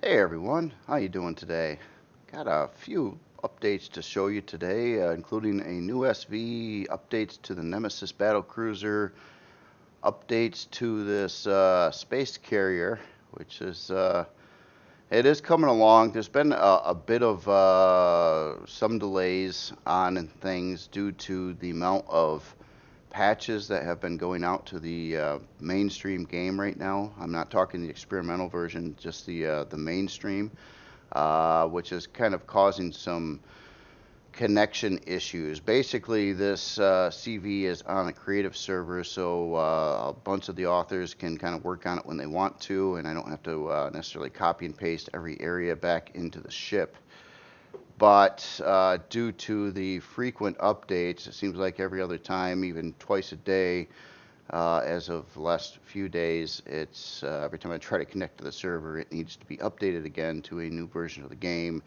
Hey everyone, how you doing today? Got a few updates to show you today, including a new SV, updates to the Nemesis Battle Cruiser, updates to this space carrier, which is it is coming along. There's been a bit of some delays on things due to the amount of patches that have been going out to the mainstream game right now. I'm not talking the experimental version, just the mainstream, which is kind of causing some connection issues. Basically, this CV is on a creative server, so a bunch of the authors can kind of work on it when they want to, and I don't have to necessarily copy and paste every area back into the ship. But due to the frequent updates, it seems like every other time, even twice a day, as of the last few days, it's every time I try to connect to the server, it needs to be updated again to a new version of the game,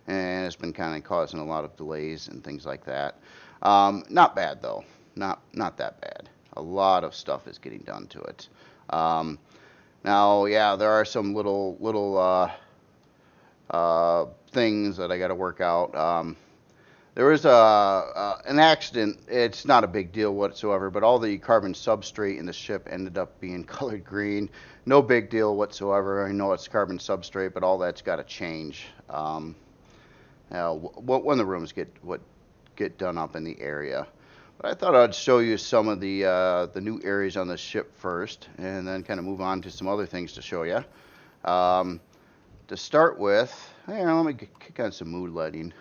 and it's been kind of causing a lot of delays and things like that. Not bad though, not that bad. A lot of stuff is getting done to it. Now, yeah, there are some little things that I got to work out. There was an accident. It's not a big deal whatsoever, but all the carbon substrate in the ship ended up being colored green. No big deal whatsoever. I know it's carbon substrate, but all that's got to change. When the rooms get done up in the area. But I thought I'd show you some of the new areas on the ship first, and then kind of move on to some other things to show you. To start with, let me kick on some mood lighting.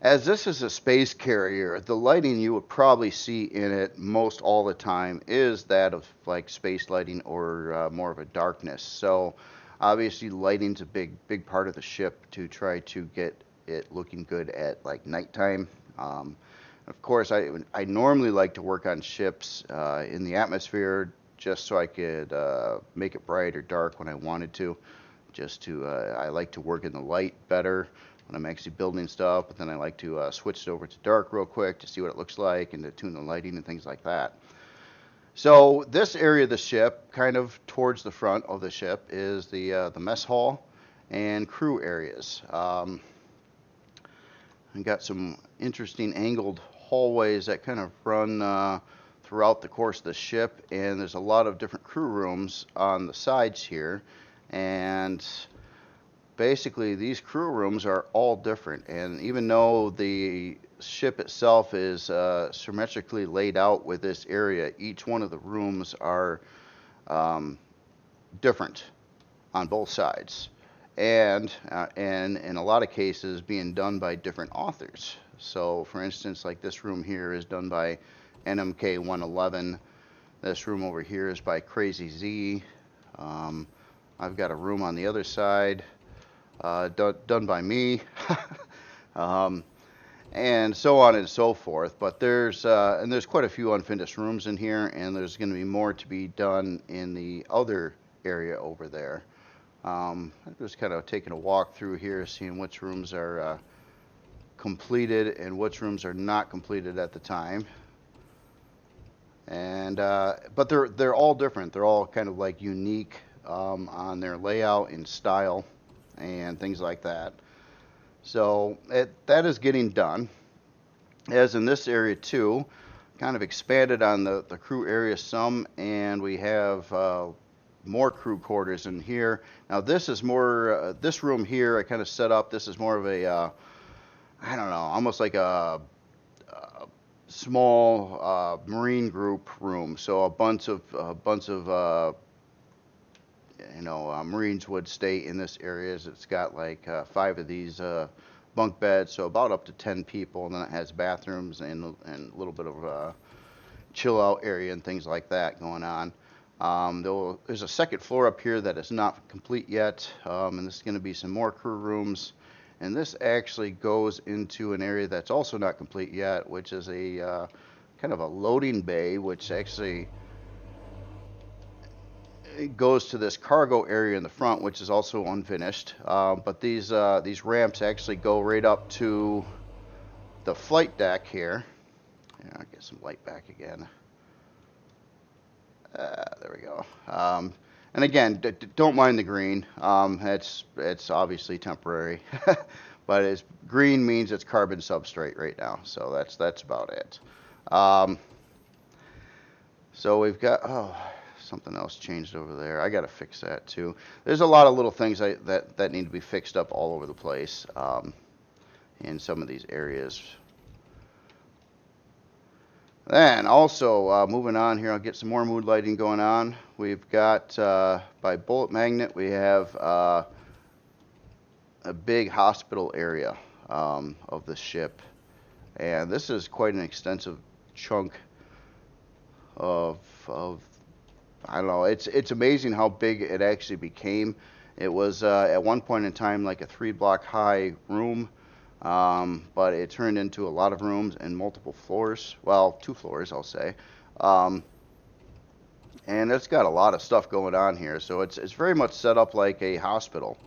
As this is a space carrier, the lighting you would probably see in it most all the time is that of like space lighting or more of a darkness. So obviously lighting's a big part of the ship to try to get it looking good at like nighttime. Of course, I normally like to work on ships in the atmosphere just so I could make it bright or dark when I wanted to. I like to work in the light better when I'm actually building stuff, but then I like to switch it over to dark real quick to see what it looks like and to tune the lighting and things like that. So this area of the ship, kind of towards the front of the ship, is the mess hall and crew areas. I've got some interesting angled hallways that kind of run throughout the course of the ship, and there's a lot of different crew rooms on the sides here, and basically these crew rooms are all different, and even though the ship itself is symmetrically laid out with this area, each one of the rooms are different on both sides, and in a lot of cases being done by different authors. So for instance, like this room here is done by NMK 111. This room over here is by Crazy Z. I've got a room on the other side done by me, and so on and so forth. But there's quite a few unfinished rooms in here, and there's going to be more to be done in the other area over there. I'm just kind of taking a walk through here, seeing which rooms are completed and which rooms are not completed at the time. And but they're all different. They're all kind of like unique on their layout and style and things like that. So that is getting done. As in this area too, kind of expanded on the crew area some, and we have more crew quarters in here. Now this is more, this room here I kind of set up, this is more of a, I don't know, almost like a small marine group room. So a bunch of Marines would stay in this area. It's got like 5 of these bunk beds, so about up to 10 people, and then it has bathrooms and a little bit of a chill out area and things like that going on. There's a second floor up here that is not complete yet, and this is going to be some more crew rooms. And this actually goes into an area that's also not complete yet, which is a kind of a loading bay, which actually it goes to this cargo area in the front, which is also unfinished. But these ramps actually go right up to the flight deck here. Yeah, I'll get some light back again. There we go. And again, don't mind the green. It's obviously temporary, but it's green means it's carbon substrate right now. So that's about it. Um, so we've got something else changed over there. I got to fix that too. There's a lot of little things that need to be fixed up all over the place in some of these areas. Then also moving on here, I'll get some more mood lighting going on. We've got by Bullet Magnet, we have a big hospital area of the ship, and this is quite an extensive chunk of I don't know. It's amazing how big it actually became. It was at one point in time like a 3-block high room. But it turned into a lot of rooms and multiple floors. Well, 2 floors, I'll say. And it's got a lot of stuff going on here. So it's very much set up like a hospital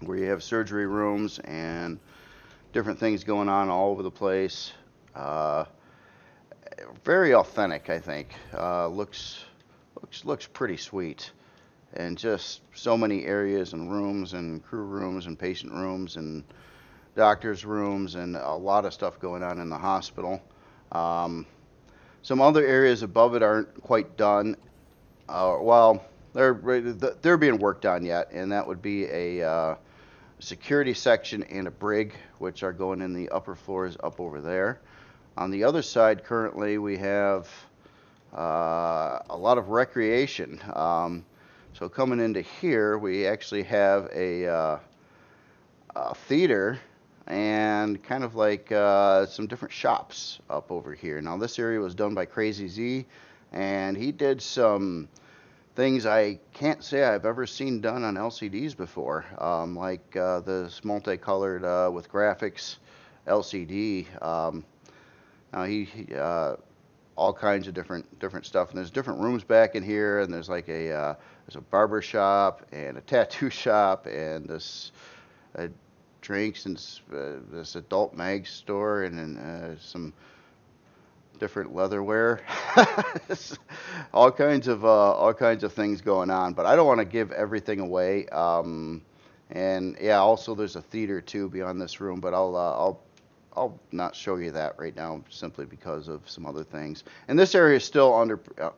where you have surgery rooms and different things going on all over the place. Very authentic, I think. Looks pretty sweet. And just so many areas and rooms and crew rooms and patient rooms and doctor's rooms and a lot of stuff going on in the hospital. Some other areas above it aren't quite done. Well, they're being worked on yet, and that would be a security section and a brig, which are going in the upper floors up over there. On the other side, currently, we have a lot of recreation. So coming into here, we actually have a theater and kind of like some different shops up over here. Now this area was done by Crazy Z, and he did some things I can't say I've ever seen done on LCDs before, like this multicolored with graphics LCD. Now he all kinds of different stuff, and there's different rooms back in here, and there's like there's a barber shop and a tattoo shop and this drinks and this adult mag store and some different leatherware. all kinds of things going on, but I don't want to give everything away. And yeah, also there's a theater too beyond this room, but I'll not show you that right now simply because of some other things. And this area is still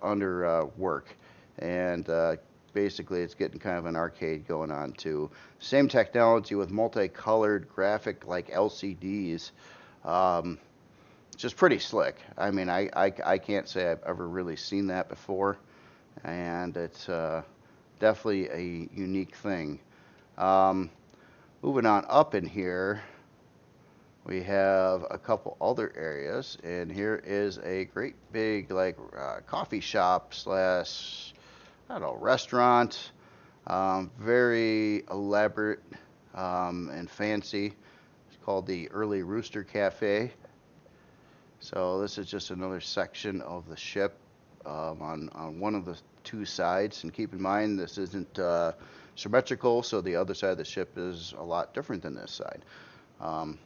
under work, and basically it's getting kind of an arcade going on too. Same technology with multicolored graphic like LCDs. Just pretty slick. I mean, I can't say I've ever really seen that before, and it's definitely a unique thing. Moving on up in here, we have a couple other areas, and here is a great big like coffee shop slash, I don't know, restaurant. Very elaborate and fancy. It's called the Early Rooster Cafe. So this is just another section of the ship on one of the 2 sides. And keep in mind, this isn't symmetrical, so the other side of the ship is a lot different than this side. So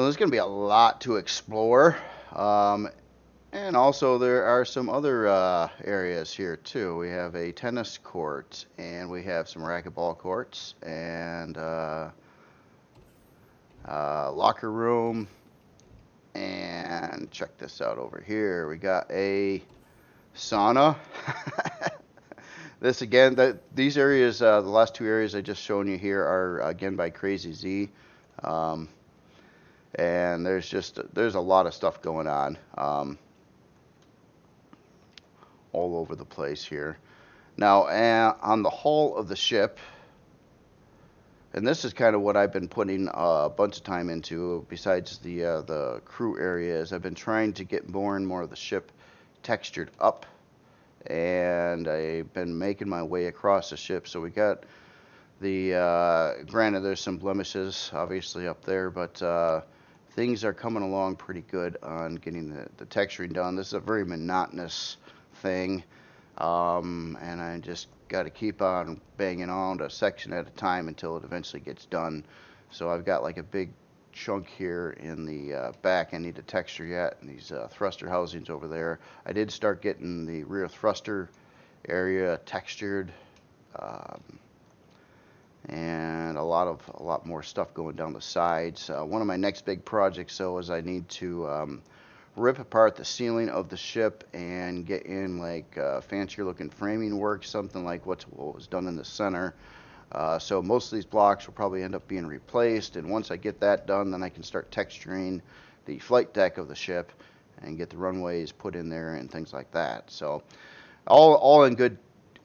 there's going to be a lot to explore. And also there are some other areas here too. We have a tennis court, and we have some racquetball courts, and locker room. And check this out over here. We got a sauna. This again, these areas, the last 2 areas I just shown you here are again by Crazy Z. And there's a lot of stuff going on all over the place here. Now on the hull of the ship, and this is kind of what I've been putting a bunch of time into besides the crew areas. I've been trying to get more and more of the ship textured up, and I've been making my way across the ship. So we got the granted there's some blemishes obviously up there, but things are coming along pretty good on getting the texturing done. This is a very monotonous thing, and I just got to keep on banging on a section at a time until it eventually gets done. So I've got like a big chunk here in the back I need to texture yet, and these thruster housings over there. I did start getting the rear thruster area textured, um, and a lot more stuff going down the sides. One of my next big projects, though, is I need to rip apart the ceiling of the ship and get in like fancier looking framing work, something like what was done in the center. So most of these blocks will probably end up being replaced, and once I get that done, then I can start texturing the flight deck of the ship and get the runways put in there and things like that. So all in good,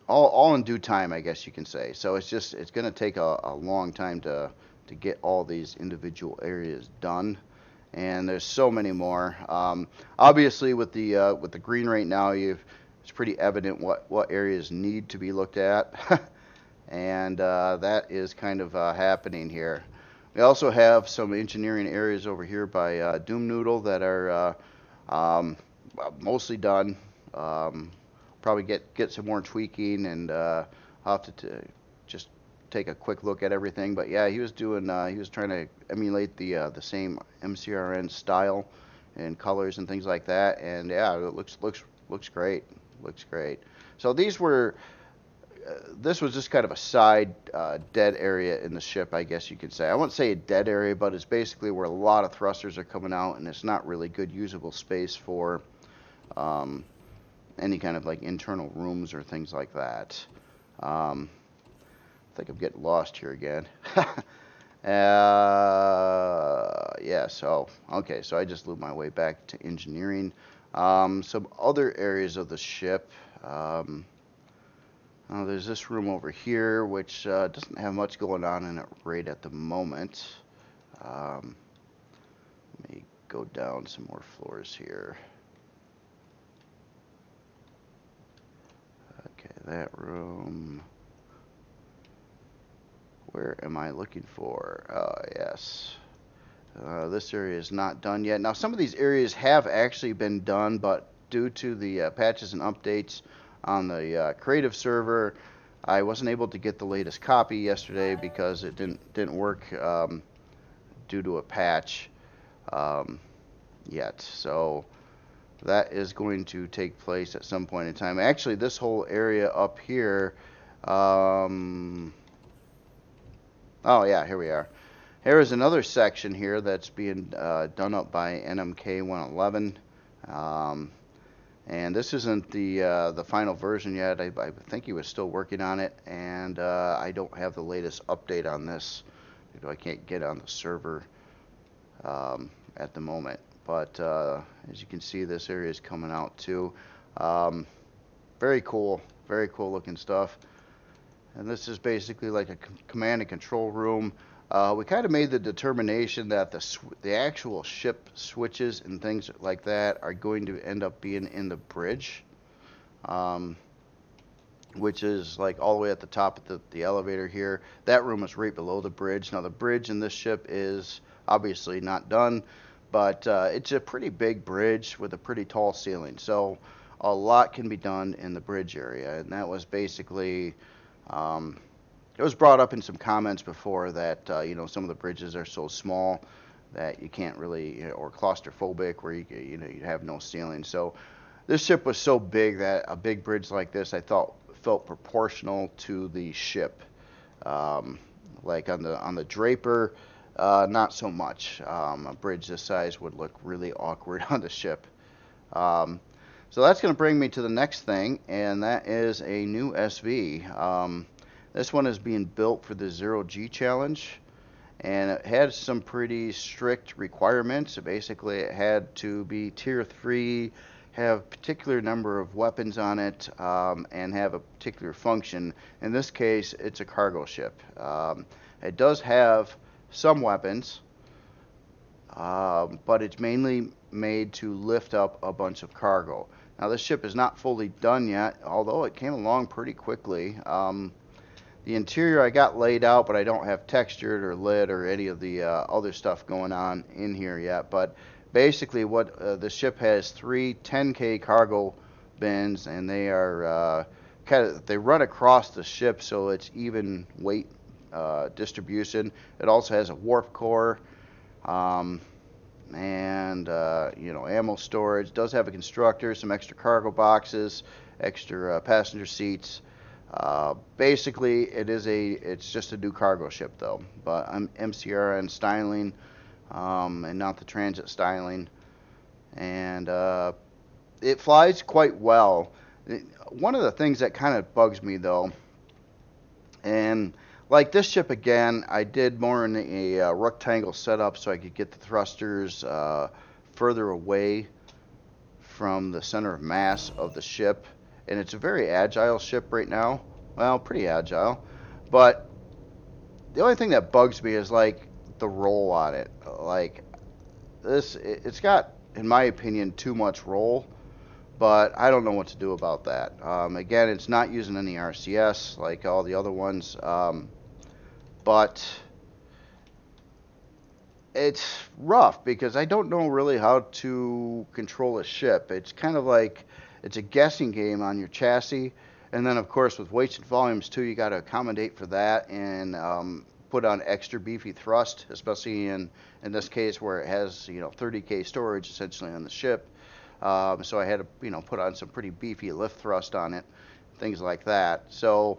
all in due time, I guess you can say. So it's going to take a long time to get all these individual areas done, and there's so many more. Obviously, with the green right now, it's pretty evident what areas need to be looked at. And that is kind of happening here. We also have some engineering areas over here by Doom Noodle that are mostly done. Probably get some more tweaking, and I'll have to just take a quick look at everything. But yeah, he was trying to emulate the same MCRN style and colors and things like that. And yeah, it looks great. Looks great. So this was just kind of a side dead area in the ship, I guess you could say. I wouldn't say a dead area, but it's basically where a lot of thrusters are coming out, and it's not really good usable space for any kind of like internal rooms or things like that. I think I'm getting lost here again. Yeah, so okay, so I just looped my way back to engineering. Some other areas of the ship. There's this room over here, which doesn't have much going on in it right at the moment. Let me go down some more floors here. Okay, that room. Where am I looking for? Yes. This area is not done yet. Now, some of these areas have actually been done, but due to the patches and updates on the creative server, I wasn't able to get the latest copy yesterday because it didn't work due to a patch yet. So that is going to take place at some point in time. Actually, this whole area up here, oh yeah, here we are. Here is another section here that's being done up by NMK 111. And this isn't the final version yet. I think he was still working on it, and I don't have the latest update on this. I can't get on the server at the moment. But as you can see, this area is coming out too. Very cool looking stuff. And this is basically like a command and control room. We kind of made the determination that the actual ship switches and things like that are going to end up being in the bridge, which is like all the way at the top of the elevator here. That room is right below the bridge. Now the bridge in this ship is obviously not done, but it's a pretty big bridge with a pretty tall ceiling. So a lot can be done in the bridge area, and that was basically... it was brought up in some comments before that some of the bridges are so small that you can't really, or claustrophobic, where you have no ceiling. So this ship was so big that a big bridge like this I thought felt proportional to the ship. Like on the Draper, not so much. A bridge this size would look really awkward on the ship. So that's going to bring me to the next thing, and that is a new SV. This one is being built for the 0G challenge, and it had some pretty strict requirements. Basically, it had to be tier 3, have a particular number of weapons on it, and have a particular function. In this case, it's a cargo ship. It does have some weapons, but it's mainly made to lift up a bunch of cargo. Now, this ship is not fully done yet, although it came along pretty quickly. The interior I got laid out, but I don't have textured or lit or any of the other stuff going on in here yet. But basically, what the ship has 3 10K cargo bins, and they are they run across the ship, so it's even weight distribution. It also has a warp core, and ammo storage. It does have a constructor, some extra cargo boxes, extra passenger seats. Basically, it's just a new cargo ship though, but I'm MCRN styling, and not the transit styling, and it flies quite well. One of the things that kind of bugs me though, and like this ship again, I did more in a rectangle setup so I could get the thrusters further away from the center of mass of the ship. And it's a very agile ship right now. Well, pretty agile. But the only thing that bugs me is like the roll on it. Like it's got, in my opinion, too much roll. But I don't know what to do about that. Again, it's not using any RCS like all the other ones. But it's rough because I don't know really how to control a ship. It's kind of like it's a guessing game on your chassis, and then of course with weights and volumes too, you got to accommodate for that and put on extra beefy thrust, especially in this case where it has 30K storage essentially on the ship. So I had to put on some pretty beefy lift thrust on it, things like that. So.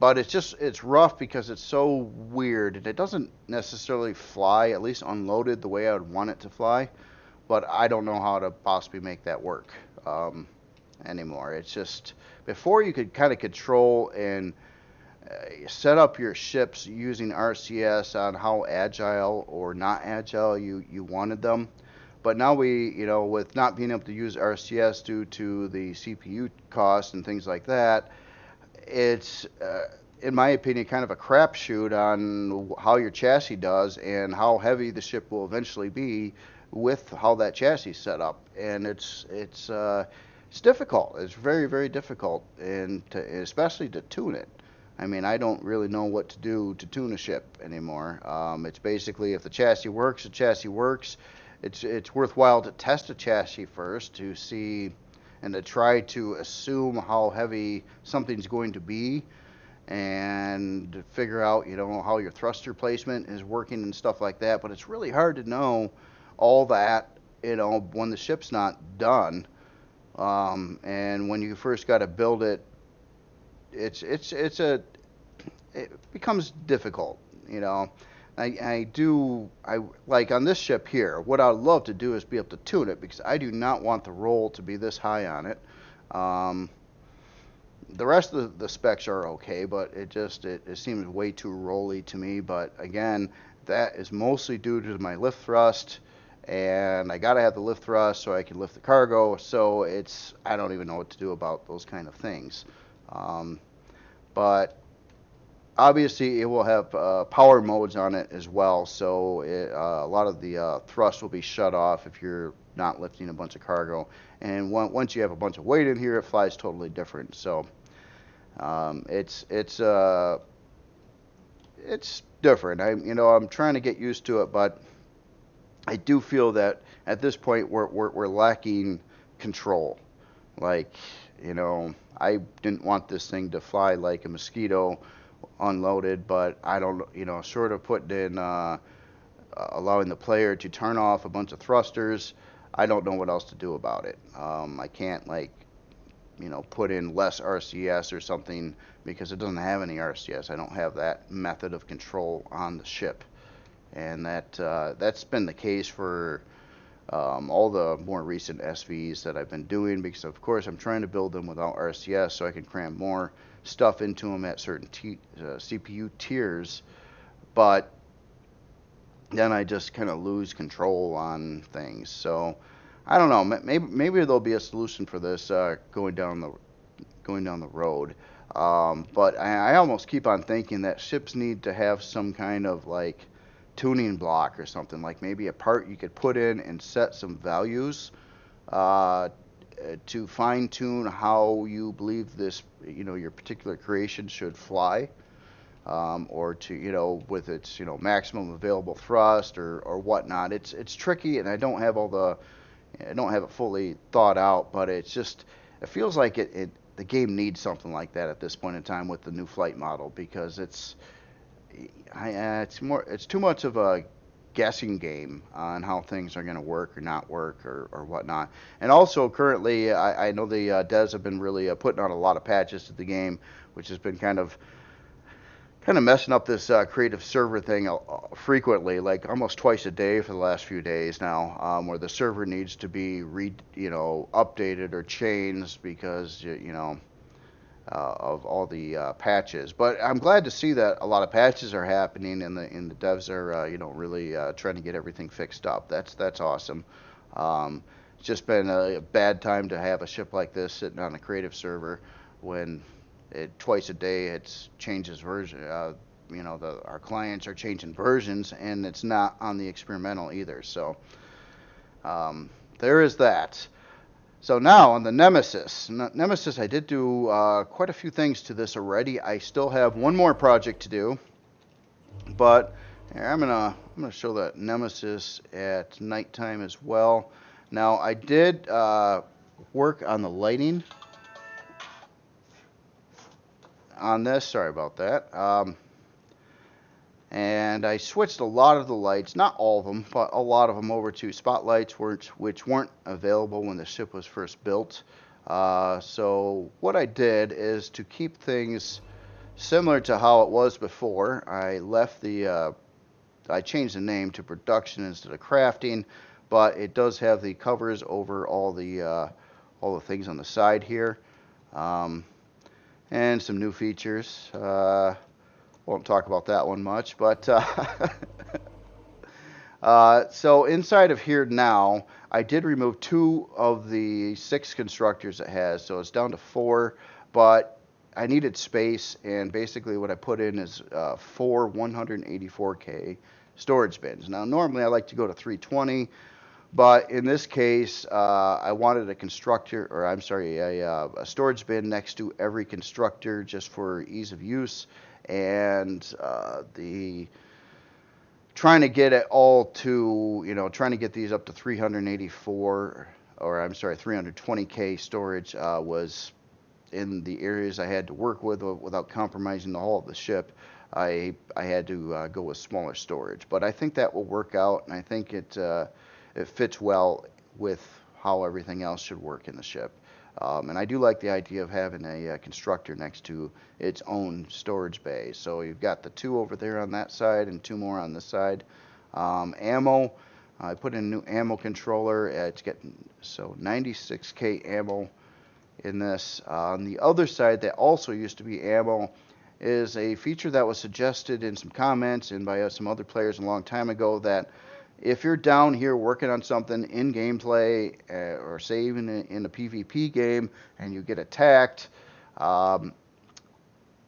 But it's rough because it's so weird and it doesn't necessarily fly, at least unloaded, the way I would want it to fly. But I don't know how to possibly make that work anymore. It's just, before you could kind of control and set up your ships using RCS on how agile or not agile you wanted them. But now with not being able to use RCS due to the CPU costs and things like that, it's, in my opinion, kind of a crapshoot on how your chassis does and how heavy the ship will eventually be with how that chassis is set up. And it's difficult. It's very, very difficult, and especially to tune it. I mean, I don't really know what to do to tune a ship anymore. It's basically, if the chassis works, the chassis works. It's worthwhile to test a chassis first to see and to try to assume how heavy something's going to be and figure out, how your thruster placement is working and stuff like that. But it's really hard to know all that, when the ship's not done. And when you first got to build it, it becomes difficult, I like on this ship here, what I'd love to do is be able to tune it, because I do not want the roll to be this high on it. The rest of the specs are okay, but it seems way too rolly to me. But again, that is mostly due to my lift thrust, and I gotta have the lift thrust so I can lift the cargo. So I don't even know what to do about those kind of things. But obviously, it will have power modes on it as well, so a lot of the thrust will be shut off if you're not lifting a bunch of cargo. And once you have a bunch of weight in here, it flies totally different. So it's different. I'm trying to get used to it, but I do feel that at this point we're lacking control. Like, I didn't want this thing to fly like a mosquito unloaded, but I don't, sort of put in allowing the player to turn off a bunch of thrusters. I don't know what else to do about it. I can't put in less RCS or something, because it doesn't have any RCS. I don't have that method of control on the ship, and that's been the case for all the more recent SVs that I've been doing, because of course I'm trying to build them without RCS so I can cram more stuff into them at certain CPU tiers, but then I just kind of lose control on things. So I don't know, maybe there'll be a solution for this going down the road. But I almost keep on thinking that ships need to have some kind of like tuning block or something, like maybe a part you could put in and set some values to fine tune how you believe this, your particular creation should fly, or to, with its, maximum available thrust or whatnot. It's tricky, and I don't have it fully thought out, but it feels like the game needs something like that at this point in time with the new flight model, because it's too much of a guessing game on how things are going to work or not work or whatnot. And also currently, I know the devs have been really putting on a lot of patches to the game, which has been kind of messing up this creative server thing frequently, like almost twice a day for the last few days now, where the server needs to be updated or changed because of all the patches. But I'm glad to see that a lot of patches are happening and the devs are really trying to get everything fixed up. That's awesome. It's just been a bad time to have a ship like this sitting on a creative server when twice a day it changes version. Our clients are changing versions, and it's not on the experimental either. So there is that. So now on the Nemesis. Nemesis, I did do quite a few things to this already. I still have one more project to do, but here, I'm gonna show that Nemesis at nighttime as well. Now I did work on the lighting on this. Sorry about that. And I switched a lot of the lights, not all of them, but a lot of them over to spotlights, which weren't available when the ship was first built. So what I did is to keep things similar to how it was before. I changed the name to production instead of crafting, but it does have the covers over all the things on the side here, and some new features. Won't talk about that one much, but so inside of here now, I did remove 2 of the 6 constructors it has, so it's down to 4, but I needed space, and basically what I put in is 4 184K storage bins. Now normally I like to go to 320, but in this case I wanted a storage bin next to every constructor just for ease of use. And trying to get it all to, trying to get these up to 320K storage was in the areas I had to work with without compromising the hull of the ship. I had to go with smaller storage, but I think that will work out, and I think it fits well with how everything else should work in the ship. And I do like the idea of having a constructor next to its own storage bay. So you've got the 2 over there on that side and 2 more on this side. Ammo, I put in a new ammo controller. It's getting 96K ammo in this. On the other side that also used to be ammo is a feature that was suggested in some comments and by some other players a long time ago, that if you're down here working on something in gameplay, or say even in a PvP game, and you get attacked,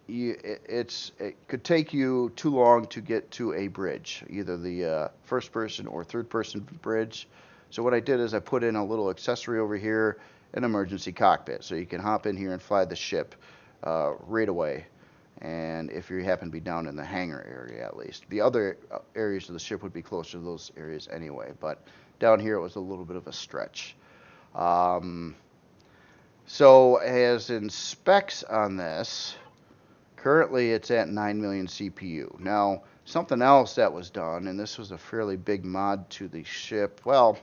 it could take you too long to get to a bridge, either the first person or third person bridge. So what I did is I put in a little accessory over here, an emergency cockpit, so you can hop in here and fly the ship right away. And if you happen to be down in the hangar area, at least. The other areas of the ship would be closer to those areas anyway, but down here it was a little bit of a stretch. So as in specs on this, currently it's at 9 million CPU. Now, something else that was done, and this was a fairly big mod to the ship, well,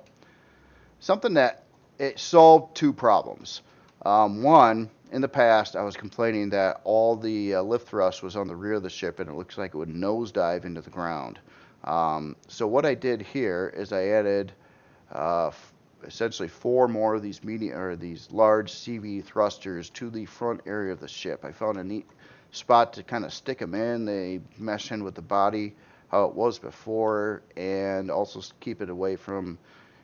something that it solved 2 problems. One, in the past, I was complaining that all the lift thrust was on the rear of the ship, and it looks like it would nosedive into the ground. So what I did here is I added essentially 4 more of these these large CV thrusters to the front area of the ship. I found a neat spot to kind of stick them in. They mesh in with the body how it was before, and also keep it away from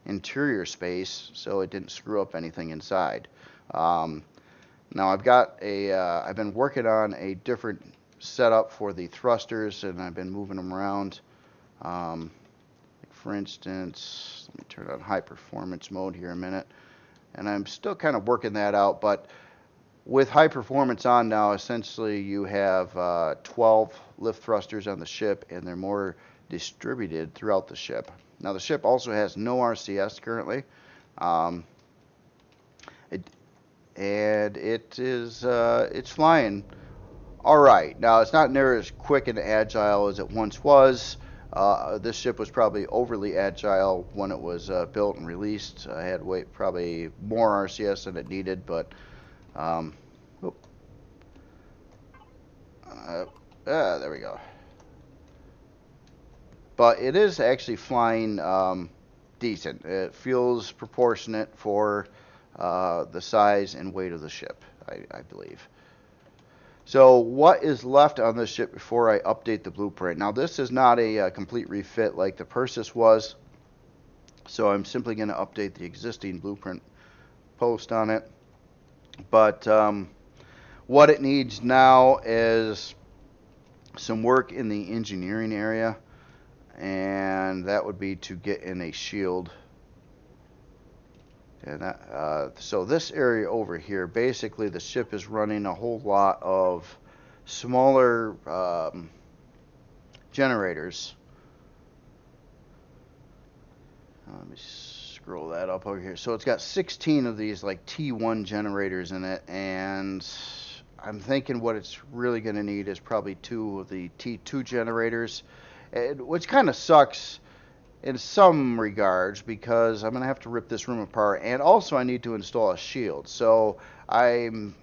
interior space so it didn't screw up anything inside. Now I've been working on a different setup for the thrusters, and I've been moving them around. Like for instance, let me turn on high performance mode here a minute, and I'm still kind of working that out, but with high performance on now, essentially you have 12 lift thrusters on the ship, and they're more distributed throughout the ship. Now the ship also has no RCS currently. It's flying all right. Now it's not near as quick and agile as it once was, This ship was probably overly agile when it was built and released. I had probably more RCS than it needed, but um, oh, there we go. But it is actually flying decent. It feels proportionate for the size and weight of the ship, I believe. So what is left on this ship before I update the blueprint? Now this is not a complete refit like the Persis was, so I'm simply going to update the existing blueprint post on it. But what it needs now is some work in the engineering area, and that would be to get in a shield. And that, so this area over here, basically the ship is running a whole lot of smaller generators. Let me scroll that up over here. So it's got 16 of these like T1 generators in it, and I'm thinking what it's really going to need is probably 2 of the T2 generators, which kind of sucks in some regards because I'm going to have to rip this room apart, and also I need to install a shield. So I'm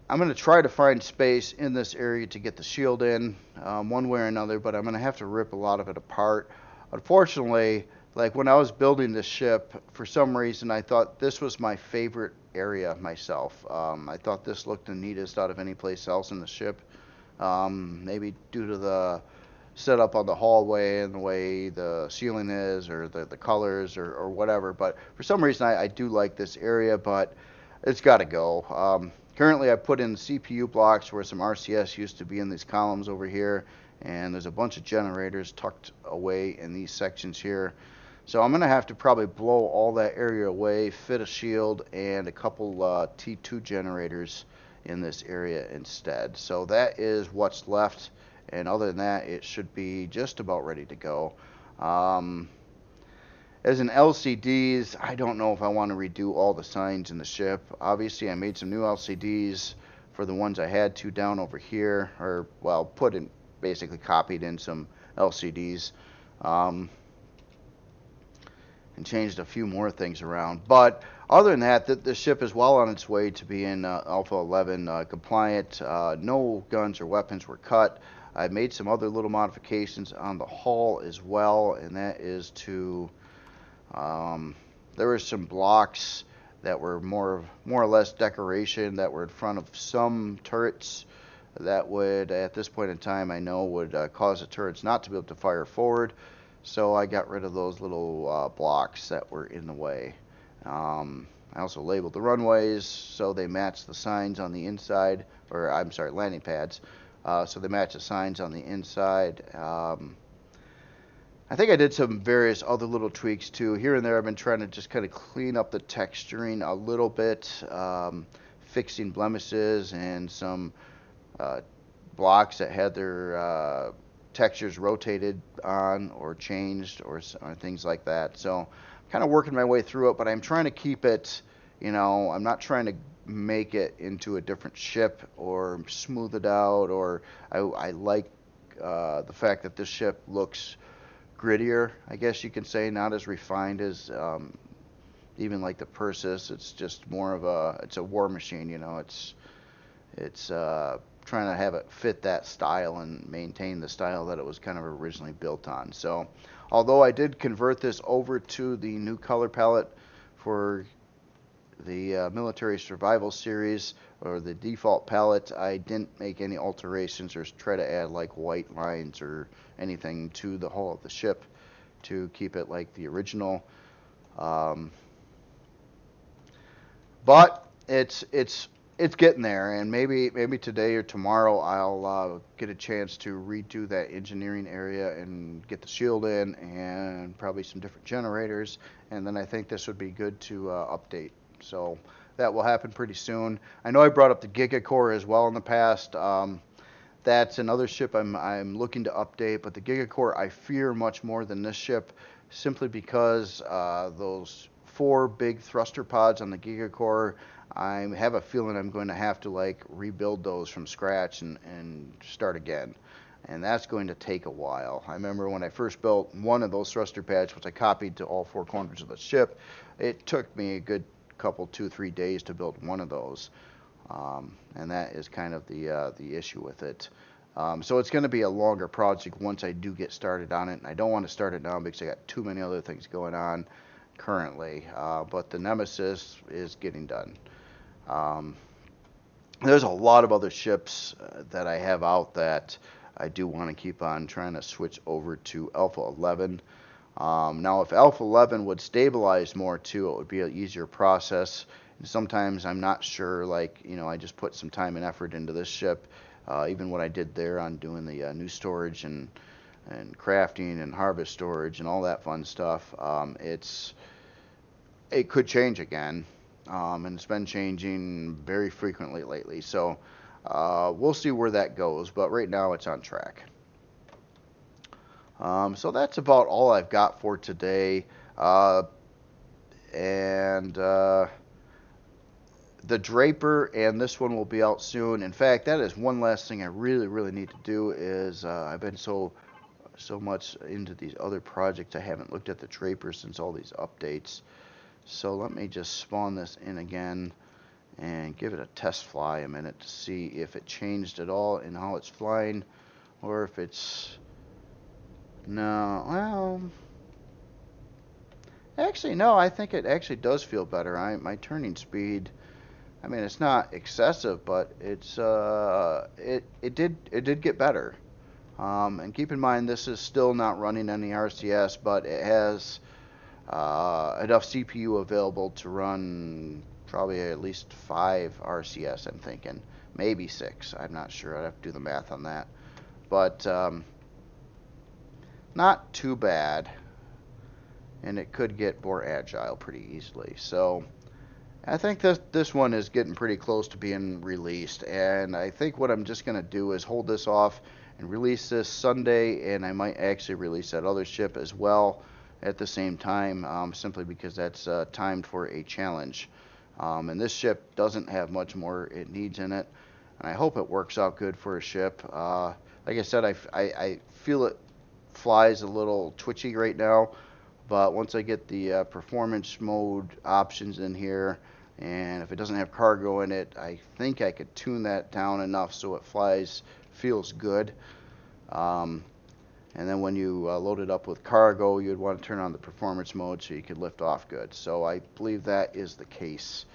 going to try to find space in this area to get the shield in one way or another, but I'm going to have to rip a lot of it apart. Unfortunately, like when I was building this ship, for some reason I thought this was my favorite area myself. I thought this looked the neatest out of any place else in the ship. Maybe due to the setup on the hallway and the way the ceiling is, or the colors, or whatever. But for some reason I do like this area, but it's got to go. Currently I put in CPU blocks where some RCS used to be in these columns over here, and there's a bunch of generators tucked away in these sections here. So I'm going to have to probably blow all that area away, fit a shield, and a couple T2 generators in this area instead. So that is what's left, and other than that, it should be just about ready to go. As in LCDs, I don't know if I want to redo all the signs in the ship. Obviously, I made some new LCDs for the ones I had to down over here, or, well, basically copied in some LCDs. And changed a few more things around. But other than that, the ship is well on its way to being Alpha 11 compliant. No guns or weapons were cut. I made some other little modifications on the hull as well, and that is to there were some blocks that were more or less decoration that were in front of some turrets that would, at this point in time, I know would cause the turrets not to be able to fire forward. So I got rid of those little blocks that were in the way. I also labeled the runways so they match the signs on the inside, or I'm sorry, landing pads. So they match the signs on the inside. I think I did some various other little tweaks too. Here and there I've been trying to just kind of clean up the texturing a little bit, fixing blemishes and some blocks that had their textures rotated on or changed or things like that. So I'm kind of working my way through it, but I'm trying to keep it, I'm not trying to make it into a different ship or smooth it out, or I like the fact that this ship looks grittier, I guess you can say, not as refined as even like the Persis. It's just more of it's a war machine, it's trying to have it fit that style and maintain the style that it was kind of originally built on. So although I did convert this over to the new color palette for the military survival series, or the default palette, I didn't make any alterations or try to add like white lines or anything to the hull of the ship to keep it like the original. But it's getting there, and maybe today or tomorrow I'll get a chance to redo that engineering area and get the shield in and probably some different generators, and then I think this would be good to update. So that will happen pretty soon. I know I brought up the Giga Core as well in the past. That's another ship I'm looking to update, but the Giga Core I fear much more than this ship, simply because those 4 big thruster pods on the Giga Core, I have a feeling I'm going to have to like rebuild those from scratch and start again. and that's going to take a while. I remember when I first built one of those thruster pads, which I copied to all four corners of the ship, it took me a good couple, 2-3 days to build one of those, and that is kind of the issue with it. So it's going to be a longer project once I do get started on it, and I don't want to start it now because I got too many other things going on currently, but the Nemesis is getting done. There's a lot of other ships that I have out that I do want to keep on trying to switch over to Alpha 11. Now, if Alpha 11 would stabilize more too, it would be an easier process. And sometimes I'm not sure, like, you know, I just put some time and effort into this ship. Even what I did there on doing the new storage and crafting and harvest storage and all that fun stuff, it could change again. And it's been changing very frequently lately. So we'll see where that goes, but right now it's on track. So that's about all I've got for today. The Draper and this one will be out soon. In fact, that is one last thing I really need to do is I've been so much into these other projects I haven't looked at the Draper since all these updates. So let me just spawn this in again and give it a test fly a minute to see if it changed at all in how it's flying, or if it's... No, well, actually no, I think it actually does feel better. My turning speed, I mean, it's not excessive, but it's it did get better. And keep in mind, this is still not running any RCS, but it has enough CPU available to run probably at least 5 RCS, I'm thinking. Maybe 6. I'm not sure. I'd have to do the math on that. But not too bad. And it could get more agile pretty easily. So I think this one is getting pretty close to being released. And I think what I'm just going to do is hold this off and release this Sunday. And I might actually release that other ship as well at the same time, simply because that's timed for a challenge. And this ship doesn't have much more it needs in it, and I hope it works out good for a ship. Like I said, I feel it flies a little twitchy right now, but once I get the performance mode options in here, and if it doesn't have cargo in it, I think I could tune that down enough so it feels good. And then when you load it up with cargo, you'd want to turn on the performance mode so you could lift off good. So I believe that is the case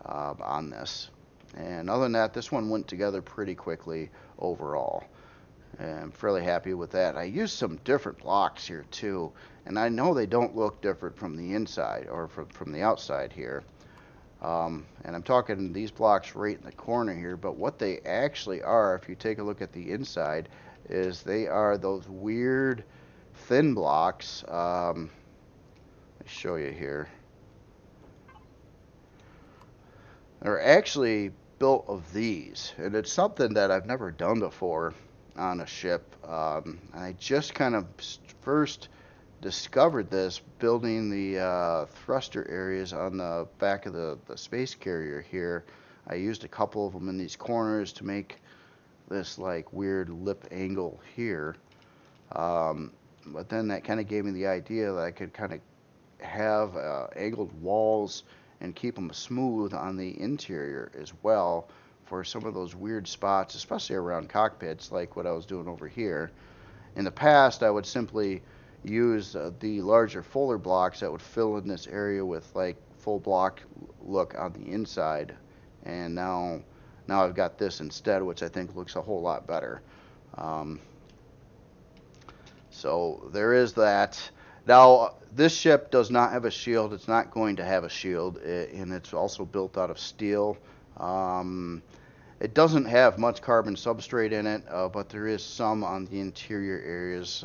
on this. And other than that, this one went together pretty quickly overall. And I'm fairly happy with that. I used some different blocks here too. And I know they don't look different from the inside or from the outside here. And I'm talking these blocks right in the corner here, but what they actually are, if you take a look at the inside, is they are those weird thin blocks. Let me show you here. They're actually built of these, and it's something that I've never done before on a ship. I just kind of first discovered this building the thruster areas on the back of the space carrier here. I used a couple of them in these corners to make this like weird lip angle here, but then that kind of gave me the idea that I could kind of have angled walls and keep them smooth on the interior as well for some of those weird spots, especially around cockpits like what I was doing over here. In the past, I would simply use the larger fuller blocks that would fill in this area with like full block look on the inside, and now I've got this instead, which I think looks a whole lot better. So there is that. Now, this ship does not have a shield. It's not going to have a shield, and it's also built out of steel. It doesn't have much carbon substrate in it, but there is some on the interior areas,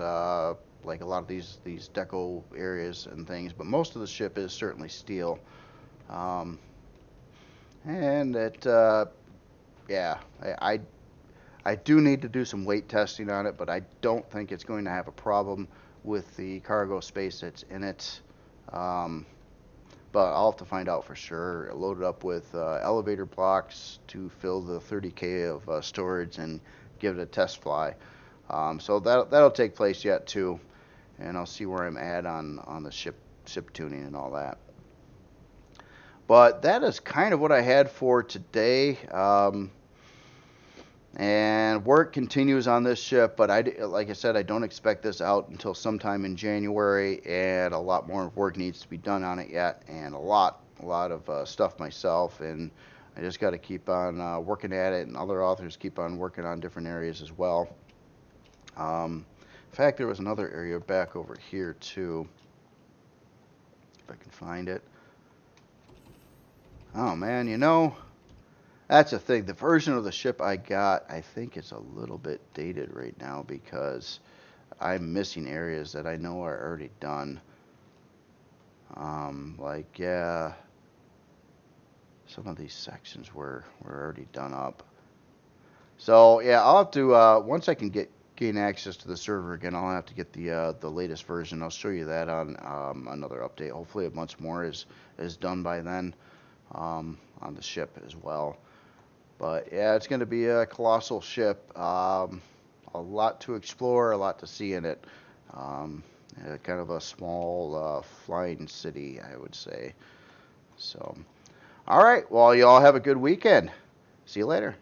like a lot of these deco areas and things. But most of the ship is certainly steel. And it... yeah, I do need to do some weight testing on it, but I don't think it's going to have a problem with the cargo space that's in it. But I'll have to find out for sure. Load it up with elevator blocks to fill the 30K of storage and give it a test fly. So that'll take place yet too, and I'll see where I'm at on the ship tuning and all that. But that is kind of what I had for today. And work continues on this ship, but like I said, I don't expect this out until sometime in January, and a lot more work needs to be done on it yet, and a lot of stuff myself, and I just got to keep on working at it, and other authors keep on working on different areas as well. In fact, there was another area back over here too, if I can find it. Oh man, you know, that's the thing. The version of the ship I got, I think it's a little bit dated right now because I'm missing areas that I know are already done. Like, yeah, some of these sections were already done up. So, yeah, I'll have to, once I can gain access to the server again, I'll have to get the latest version. I'll show you that on another update. Hopefully much more is done by then on the ship as well. But yeah, it's going to be a colossal ship. A lot to explore, a lot to see in it. Kind of a small flying city, I would say. So, all right. Well, you all have a good weekend. See you later.